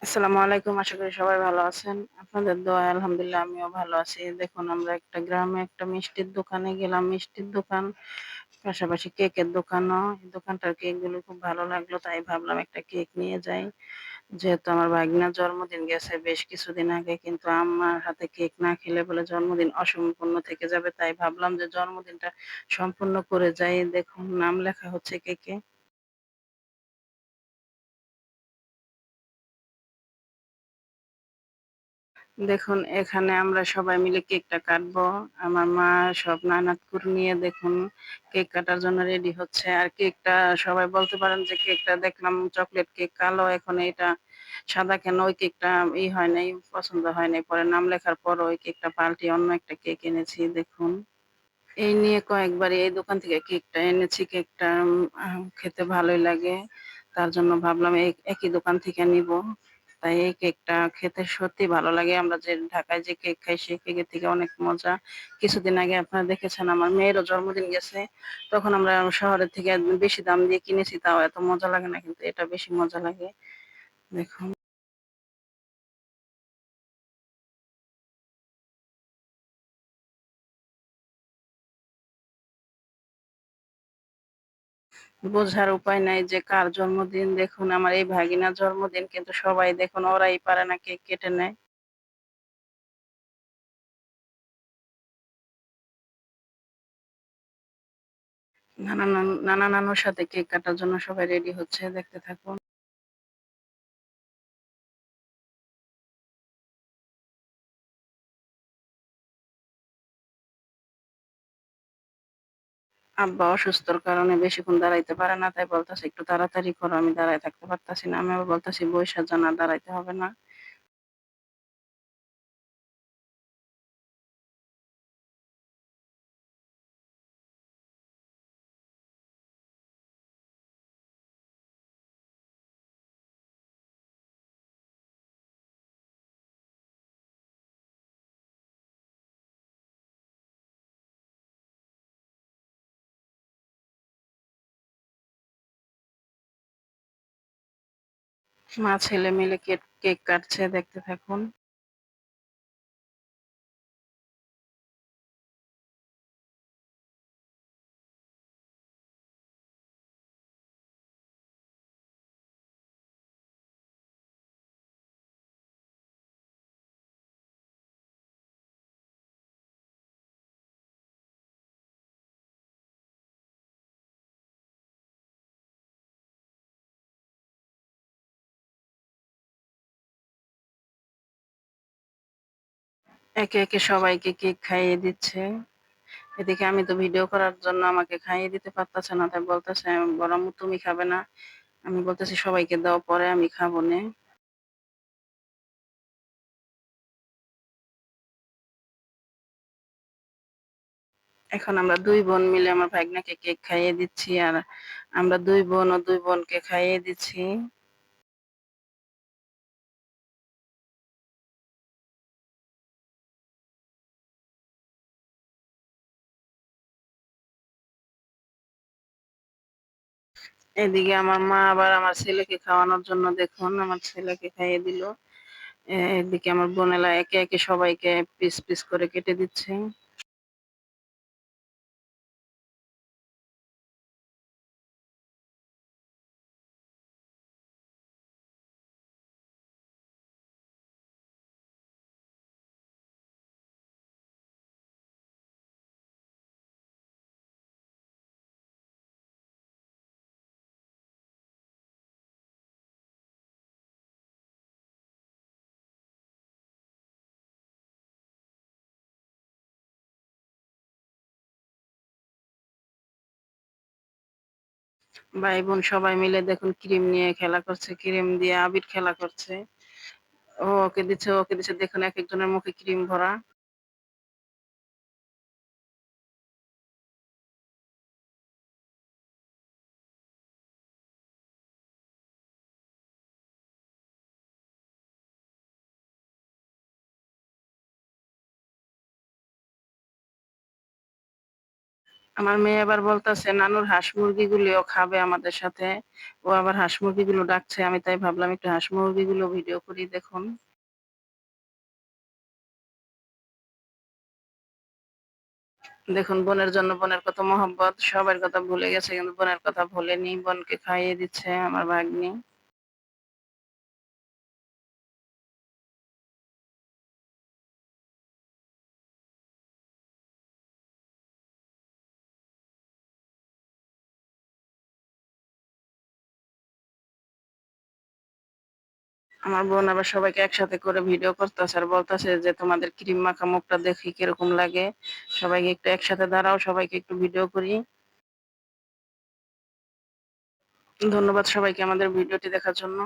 আসসালামু আলাইকুম। আশা করি সবাই ভালো আছেন। আপনাদের দোয়ায় আলহামদুলিল্লাহ আমিও ভালো আছি। দেখুন আমরা একটা গ্রামে একটা মিষ্টির দোকানে গেলাম। মিষ্টির দোকান, পাশাপাশি কেকের দোকানও। এই দোকানটার কেকগুলো খুব ভালো লাগলো। তাই ভাবলাম একটা কেক নিয়ে যাই। যেহেতু আমার ভাগিনার জন্মদিন গেছে বেশ কিছুদিন আগে। কিন্তু আম্মার হাতে কেক না খেলে বলে জন্মদিন অসম্পূর্ণ থেকে যাবে। তাই ভাবলাম যে জন্মদিনটা সম্পূর্ণ করে যাই। দেখুন নাম লেখা হচ্ছে কেকে। দেখুন এখানে আমরা সবাই মিলে কেকটা কাটবো। আমার মা সব নানা-নাতকুর নিয়ে দেখুন কেক কাটার জন্য রেডি হচ্ছে। আর কেকটা সবাই বলতে পারেন যে কেকটা দেখলাম চকোলেট কেক কালো, এখন এটা সাদা কেন? ওই কেকটা হয় নাই, পছন্দ হয় নাই। পরে নাম লেখার পর ওই কেকটা পাল্টিয়ে অন্য একটা কেক এনেছি দেখুন। এই নিয়ে কয়েকবার এই দোকান থেকে কেকটা এনেছি। কেকটা খেতে ভালোই লাগে। তার জন্য ভাবলাম একই দোকান থেকে নিবো। তাই এই কেকটা খেতে সত্যিই ভালো লাগে। আমরা যে ঢাকায় যে কেক খাই সেই কেকের থেকে অনেক মজা। কিছুদিন আগে আপনারা দেখেছেন আমার মেয়েরও জন্মদিন গেছে। তখন আমরা শহরের থেকে বেশি দাম দিয়ে কিনেছি, তাও এত মজা লাগে না। কিন্তু এটা বেশি মজা লাগে। দেখুন। বোঝার উপায় নাই যে কার জন্মদিন। দেখুন আমার এই ভাগিনার জন্মদিন, কিন্তু সবাই দেখুন ওরাই পারে না কেক কেটে নেয়। নানা-নানুর সাথে কেক কাটার জন্য সবাই রেডি হচ্ছে। দেখতে থাকুন। আব্বা অসুস্থর কারণে বেশিক্ষণ দাঁড়াইতে পারে না। তাই বলতেছে, "একটু তাড়াতাড়ি করো।" আমি দাঁড়ায় থাকতে পারতাছি না। আমি আবার বলতেছি, "বইসা যান, আর দাঁড়াইতে হবে না।" মা ছেলে মিলে কেক কাটছে। দেখতে থাকুন। একে, একে সবাইকে কেক খাইয়ে দিচ্ছে। এদিকে আমি তো ভিডিও করার জন্য আমাকে খাইয়ে দিতে পারতেছে না। তাই বলতেছে, "বড় আম্মু তুমি খাবে না?" আমি বলতেছি, "সবাইকে দাও, পরে আমি খাবো নে।" এখন আমরা ২ বোন মিলে আমার ভাগনাকে কেক খাইয়ে দিচ্ছি। আর আমরা ২ বোন ও ২ বোনকে খাইয়ে দিচ্ছি। এদিকে আমার মা আবার আমার ছেলেকে খাওয়ানোর জন্য দেখুন আমার ছেলেকে খাইয়ে দিল। এদিকে আমার বোনেরা একে, একে সবাইকে পিস, পিস করে কেটে দিচ্ছে। ভাই-বোন সবাই মিলে দেখুন ক্রিম নিয়ে খেলা করছে। ক্রিম দিয়ে আবির খেলা করছে। ও ওকে দিচ্ছে, ওকে দিচ্ছে। দেখুন একেকজনের মুখে ক্রিম ভরা। আমার মেয়ে আবার বলতাছে, "নানুর হাঁস মুরগিগুলিও খাবে আমাদের সাথে।" ও আবার হাঁস মুরগিগুলো ডাকছে। আমি তাই ভাবলাম একটু হাঁস মুরগিগুলো ভিডিও করি দেখুন। দেখুন বোনের জন্য বোনের কত মহব্বত। সবার কথা ভুলে গেছে কিন্তু বোনের কথা ভোলেনি। বোনকে খাইয়ে দিচ্ছে আমার ভাগ্নি। আমার বোন আবার সবাইকে একসাথে করে ভিডিও করতেছে আর বলতেছে যে, "তোমাদের ক্রিম মাখা মুখটা দেখি কিরকম লাগে। সবাইকে একটু একসাথে দাঁড়াও, সবাইকে একটু ভিডিও করি।" ধন্যবাদ সবাইকে আমাদের ভিডিওটি দেখার জন্য।